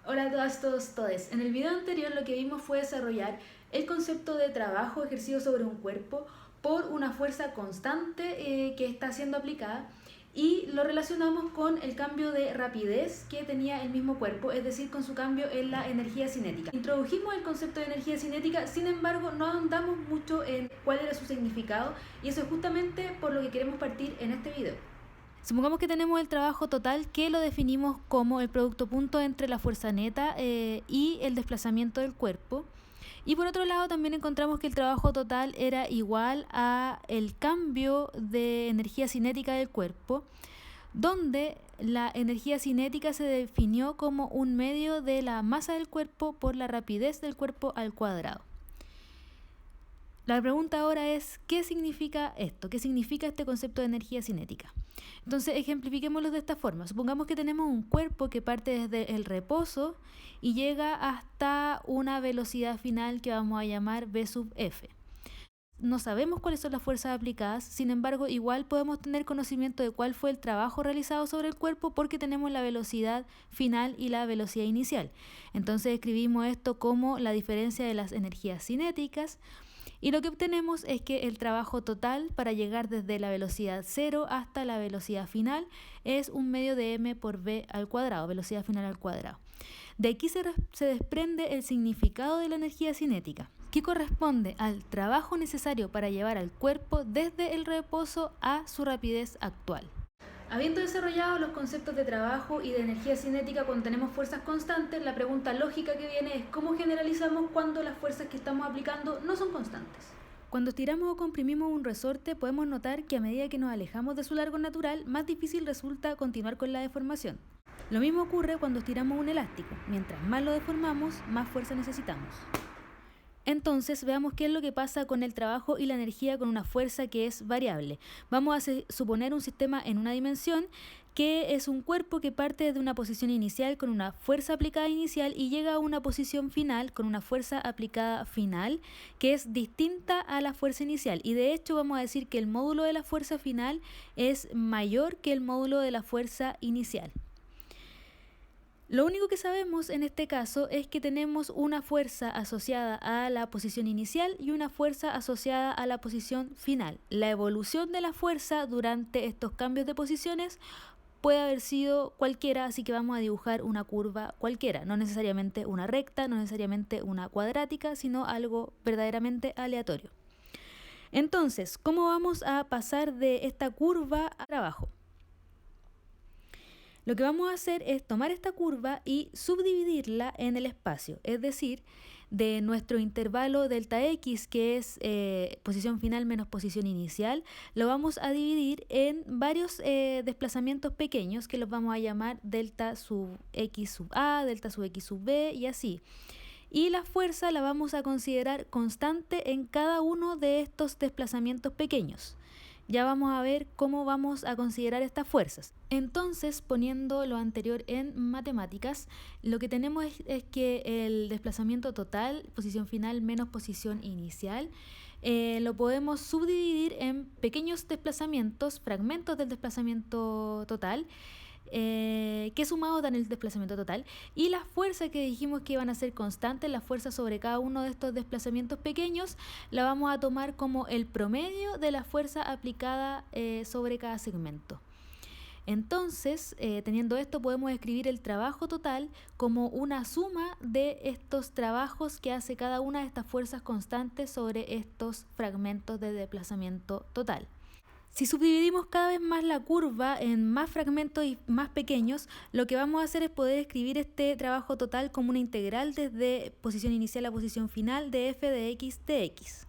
Hola a todas, todos, todes. En el video anterior lo que vimos fue desarrollar el concepto de trabajo ejercido sobre un cuerpo por una fuerza constante que está siendo aplicada y lo relacionamos con el cambio de rapidez que tenía el mismo cuerpo, es decir, con su cambio en la energía cinética. Introdujimos el concepto de energía cinética, sin embargo no ahondamos mucho en cuál era su significado y eso es justamente por lo que queremos partir en este video. Supongamos que tenemos el trabajo total que lo definimos como el producto punto entre la fuerza neta y el desplazamiento del cuerpo. Y por otro lado también encontramos que el trabajo total era igual a el cambio de energía cinética del cuerpo, donde la energía cinética se definió como un medio de la masa del cuerpo por la rapidez del cuerpo al cuadrado. La pregunta ahora es, ¿qué significa esto? ¿Qué significa este concepto de energía cinética? Entonces, ejemplifiquémoslo de esta forma. Supongamos que tenemos un cuerpo que parte desde el reposo y llega hasta una velocidad final que vamos a llamar V sub F. No sabemos cuáles son las fuerzas aplicadas, sin embargo, igual podemos tener conocimiento de cuál fue el trabajo realizado sobre el cuerpo porque tenemos la velocidad final y la velocidad inicial. Entonces, escribimos esto como la diferencia de las energías cinéticas. Y lo que obtenemos es que el trabajo total para llegar desde la velocidad 0 hasta la velocidad final es un medio de m por v al cuadrado, velocidad final al cuadrado. De aquí se desprende el significado de la energía cinética, que corresponde al trabajo necesario para llevar al cuerpo desde el reposo a su rapidez actual. Habiendo desarrollado los conceptos de trabajo y de energía cinética cuando tenemos fuerzas constantes, la pregunta lógica que viene es ¿cómo generalizamos cuando las fuerzas que estamos aplicando no son constantes? Cuando estiramos o comprimimos un resorte podemos notar que a medida que nos alejamos de su largo natural, más difícil resulta continuar con la deformación. Lo mismo ocurre cuando estiramos un elástico. Mientras más lo deformamos, más fuerza necesitamos. Entonces veamos qué es lo que pasa con el trabajo y la energía con una fuerza que es variable. Vamos a suponer un sistema en una dimensión que es un cuerpo que parte de una posición inicial con una fuerza aplicada inicial y llega a una posición final con una fuerza aplicada final que es distinta a la fuerza inicial. Y de hecho vamos a decir que el módulo de la fuerza final es mayor que el módulo de la fuerza inicial. Lo único que sabemos en este caso es que tenemos una fuerza asociada a la posición inicial y una fuerza asociada a la posición final. La evolución de la fuerza durante estos cambios de posiciones puede haber sido cualquiera, así que vamos a dibujar una curva cualquiera, no necesariamente una recta, no necesariamente una cuadrática, sino algo verdaderamente aleatorio. Entonces, ¿cómo vamos a pasar de esta curva a trabajo? Lo que vamos a hacer es tomar esta curva y subdividirla en el espacio, es decir, de nuestro intervalo delta x, que es posición final menos posición inicial, lo vamos a dividir en varios desplazamientos pequeños que los vamos a llamar delta sub x sub a, delta sub x sub b y así. Y la fuerza la vamos a considerar constante en cada uno de estos desplazamientos pequeños. Ya vamos a ver cómo vamos a considerar estas fuerzas. Entonces, poniendo lo anterior en matemáticas, lo que tenemos es que el desplazamiento total, posición final menos posición inicial, lo podemos subdividir en pequeños desplazamientos, fragmentos del desplazamiento total, que sumados dan el desplazamiento total, y las fuerzas que dijimos que iban a ser constantes, las fuerzas sobre cada uno de estos desplazamientos pequeños, la vamos a tomar como el promedio de la fuerza aplicada sobre cada segmento. Entonces, teniendo esto, podemos escribir el trabajo total como una suma de estos trabajos que hace cada una de estas fuerzas constantes sobre estos fragmentos de desplazamiento total. Si subdividimos cada vez más la curva en más fragmentos y más pequeños, lo que vamos a hacer es poder escribir este trabajo total como una integral desde posición inicial a posición final de f de x dx.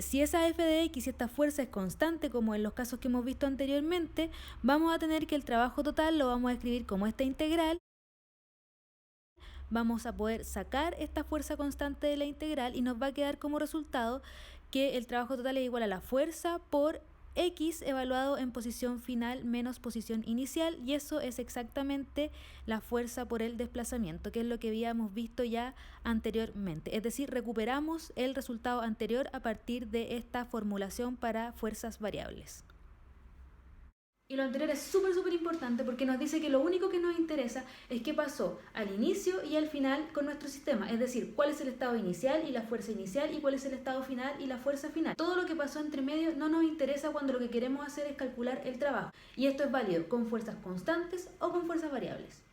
Si esa f de x y esta fuerza es constante, como en los casos que hemos visto anteriormente, vamos a tener que el trabajo total lo vamos a escribir como esta integral. Vamos a poder sacar esta fuerza constante de la integral y nos va a quedar como resultado que el trabajo total es igual a la fuerza por x evaluado en posición final menos posición inicial, y eso es exactamente la fuerza por el desplazamiento, que es lo que habíamos visto ya anteriormente. Es decir, recuperamos el resultado anterior a partir de esta formulación para fuerzas variables. Y lo anterior es súper importante porque nos dice que lo único que nos interesa es qué pasó al inicio y al final con nuestro sistema. Es decir, cuál es el estado inicial y la fuerza inicial y cuál es el estado final y la fuerza final. Todo lo que pasó entre medio no nos interesa cuando lo que queremos hacer es calcular el trabajo. Y esto es válido con fuerzas constantes o con fuerzas variables.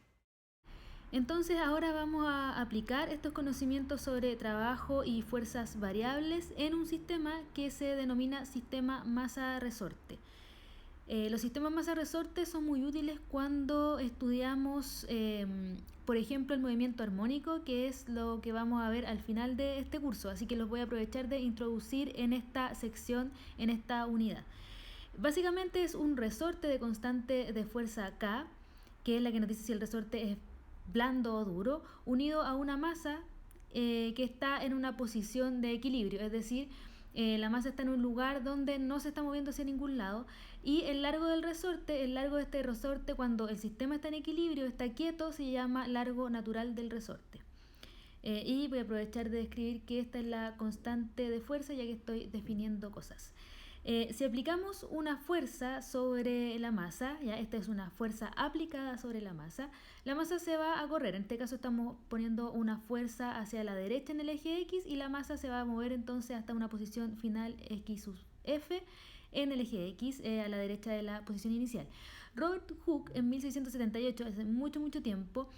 Entonces ahora vamos a aplicar estos conocimientos sobre trabajo y fuerzas variables en un sistema que se denomina sistema masa-resorte. Los sistemas masa-resorte son muy útiles cuando estudiamos, por ejemplo, el movimiento armónico, que es lo que vamos a ver al final de este curso. Así que los voy a aprovechar de introducir en esta sección, en esta unidad. Básicamente es un resorte de constante de fuerza K, que es la que nos dice si el resorte es blando o duro, unido a una masa que está en una posición de equilibrio, es decir, la masa está en un lugar donde no se está moviendo hacia ningún lado y el largo del resorte, el largo de este resorte cuando el sistema está en equilibrio, está quieto, se llama largo natural del resorte. Y voy a aprovechar de describir que esta es la constante de fuerza ya que estoy definiendo cosas. Si aplicamos una fuerza sobre la masa, ya esta es una fuerza aplicada sobre la masa se va a correr. En este caso estamos poniendo una fuerza hacia la derecha en el eje X y la masa se va a mover entonces hasta una posición final X sub F en el eje X a la derecha de la posición inicial. Robert Hooke en 1678, hace mucho tiempo,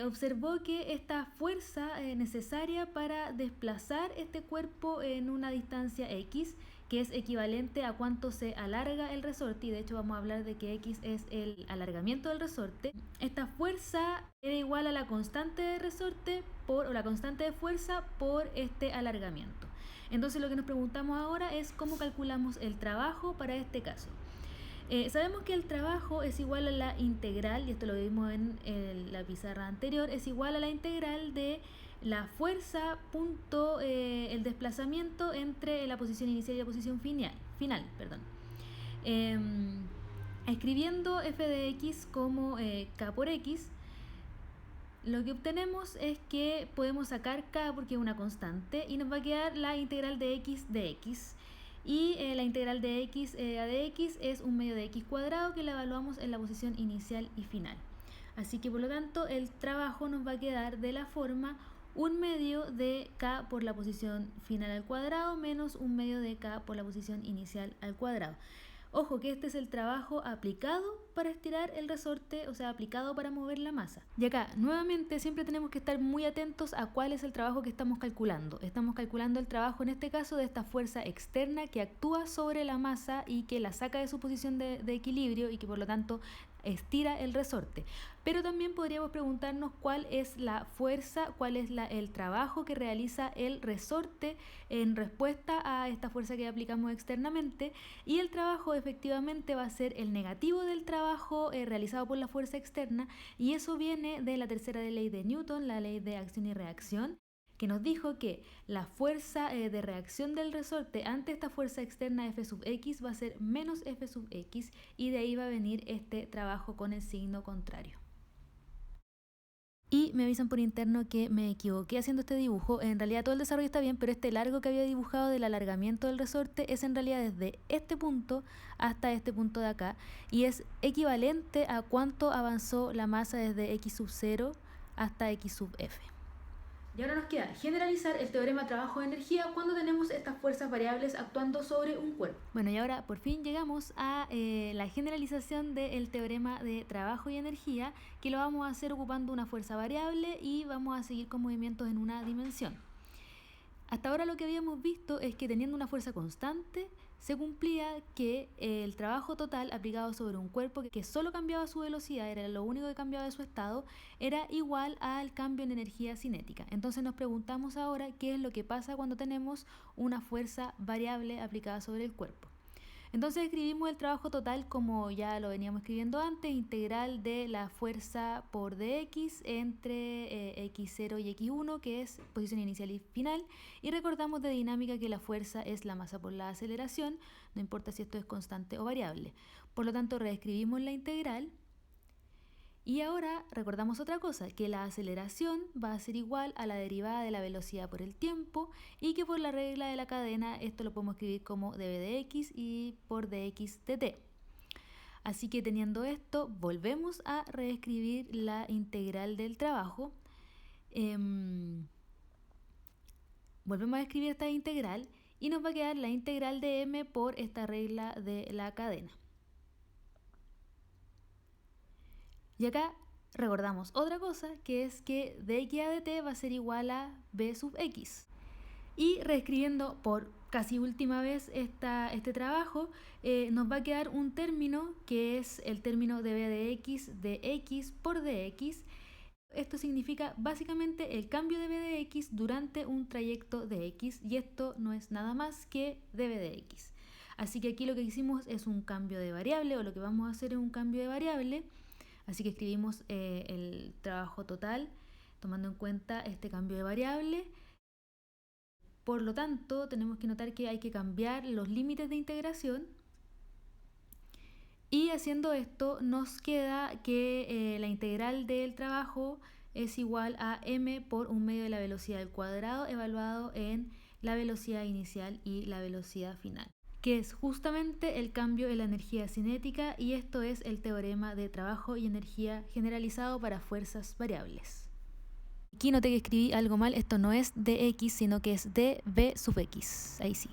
observó que esta fuerza necesaria para desplazar este cuerpo en una distancia X, que es equivalente a cuánto se alarga el resorte, y de hecho vamos a hablar de que X es el alargamiento del resorte. Esta fuerza era igual a la constante de resorte o la constante de fuerza por este alargamiento. Entonces lo que nos preguntamos ahora es cómo calculamos el trabajo para este caso. Sabemos que el trabajo es igual a la integral, y esto lo vimos en la pizarra anterior, es igual a la integral de la fuerza punto el desplazamiento entre la posición inicial y la posición final. Escribiendo f de x como k por x, lo que obtenemos es que podemos sacar k porque es una constante y nos va a quedar la integral de x, y la integral de x a de x es un medio de x cuadrado que la evaluamos en la posición inicial y final. Así que por lo tanto el trabajo nos va a quedar de la forma 1 medio de k por la posición final al cuadrado menos 1 medio de k por la posición inicial al cuadrado. Ojo que este es el trabajo aplicado para estirar el resorte, o sea, aplicado para mover la masa. Y acá, nuevamente, siempre tenemos que estar muy atentos a cuál es el trabajo que estamos calculando. Estamos calculando el trabajo, en este caso, de esta fuerza externa que actúa sobre la masa y que la saca de su posición de equilibrio y que por lo tanto estira el resorte. Pero también podríamos preguntarnos cuál es la fuerza, cuál es el trabajo que realiza el resorte en respuesta a esta fuerza que aplicamos externamente, y el trabajo efectivamente va a ser el negativo del trabajo realizado por la fuerza externa, y eso viene de la tercera ley de Newton, la ley de acción y reacción, que nos dijo que la fuerza de reacción del resorte ante esta fuerza externa F sub x va a ser menos F sub x, y de ahí va a venir este trabajo con el signo contrario. Y me avisan por interno que me equivoqué haciendo este dibujo. En realidad todo el desarrollo está bien, pero este largo que había dibujado del alargamiento del resorte es en realidad desde este punto hasta este punto de acá, y es equivalente a cuánto avanzó la masa desde x sub 0 hasta x sub f. Y ahora nos queda generalizar el teorema trabajo-energía cuando tenemos estas fuerzas variables actuando sobre un cuerpo. Bueno, y ahora por fin llegamos a la generalización del teorema de trabajo y energía, que lo vamos a hacer ocupando una fuerza variable y vamos a seguir con movimientos en una dimensión. Hasta ahora lo que habíamos visto es que teniendo una fuerza constante se cumplía que el trabajo total aplicado sobre un cuerpo que solo cambiaba su velocidad, era lo único que cambiaba de su estado, era igual al cambio en energía cinética. Entonces nos preguntamos ahora qué es lo que pasa cuando tenemos una fuerza variable aplicada sobre el cuerpo. Entonces escribimos el trabajo total como ya lo veníamos escribiendo antes, integral de la fuerza por dx entre x0 y x1, que es posición inicial y final, y recordamos de dinámica que la fuerza es la masa por la aceleración, no importa si esto es constante o variable. Por lo tanto, reescribimos la integral. Y ahora recordamos otra cosa, que la aceleración va a ser igual a la derivada de la velocidad por el tiempo, y que por la regla de la cadena esto lo podemos escribir como dv de x y por dx dt. Así que teniendo esto, volvemos a reescribir la integral del trabajo. Volvemos a escribir esta integral y nos va a quedar la integral de m por esta regla de la cadena. Y acá recordamos otra cosa, que es que dx a dt va a ser igual a b sub x. Y reescribiendo por casi última vez este trabajo, nos va a quedar un término que es el término de b de x por dx. Esto significa básicamente el cambio de b de x durante un trayecto de x, y esto no es nada más que db de x. Así que aquí lo que hicimos es un cambio de variable, o lo que vamos a hacer es un cambio de variable. Así que escribimos el trabajo total tomando en cuenta este cambio de variable. Por lo tanto, tenemos que notar que hay que cambiar los límites de integración. Y haciendo esto nos queda que la integral del trabajo es igual a m por 1/2 de la velocidad al cuadrado evaluado en la velocidad inicial y la velocidad final, que es justamente el cambio en la energía cinética, y esto es el teorema de trabajo y energía generalizado para fuerzas variables. Aquí noté que escribí algo mal, esto no es dx, sino que es dv sub x, ahí sí.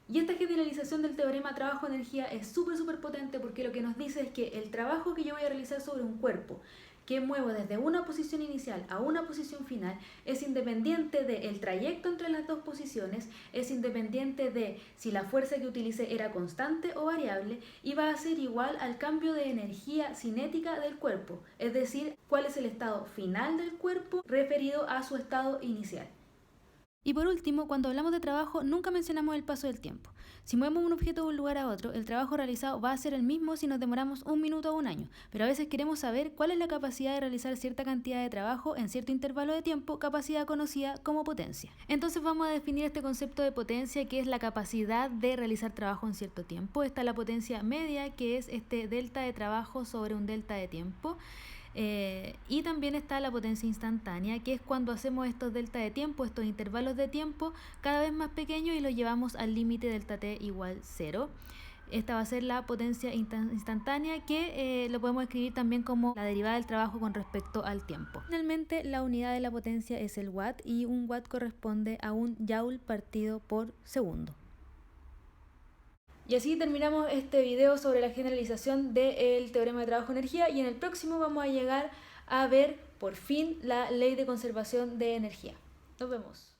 Y esta generalización del teorema trabajo-energía es súper potente, porque lo que nos dice es que el trabajo que yo voy a realizar sobre un cuerpo que muevo desde una posición inicial a una posición final es independiente del trayecto entre las dos posiciones, es independiente de si la fuerza que utilicé era constante o variable, y va a ser igual al cambio de energía cinética del cuerpo, es decir, cuál es el estado final del cuerpo referido a su estado inicial. Y por último, cuando hablamos de trabajo, nunca mencionamos el paso del tiempo. Si movemos un objeto de un lugar a otro, el trabajo realizado va a ser el mismo si nos demoramos 1 minuto o 1 año, pero a veces queremos saber cuál es la capacidad de realizar cierta cantidad de trabajo en cierto intervalo de tiempo, capacidad conocida como potencia. Entonces vamos a definir este concepto de potencia, que es la capacidad de realizar trabajo en cierto tiempo. Está la potencia media, que es este delta de trabajo sobre un delta de tiempo. Y también está la potencia instantánea, que es cuando hacemos estos delta de tiempo, estos intervalos de tiempo cada vez más pequeños, y los llevamos al límite delta t igual 0. Esta va a ser la potencia instantánea, que lo podemos escribir también como la derivada del trabajo con respecto al tiempo. Finalmente, la unidad de la potencia es el watt, y un watt corresponde a un joule partido por segundo. Y así terminamos este video sobre la generalización del teorema de trabajo-energía, y en el próximo vamos a llegar a ver por fin la ley de conservación de energía. Nos vemos.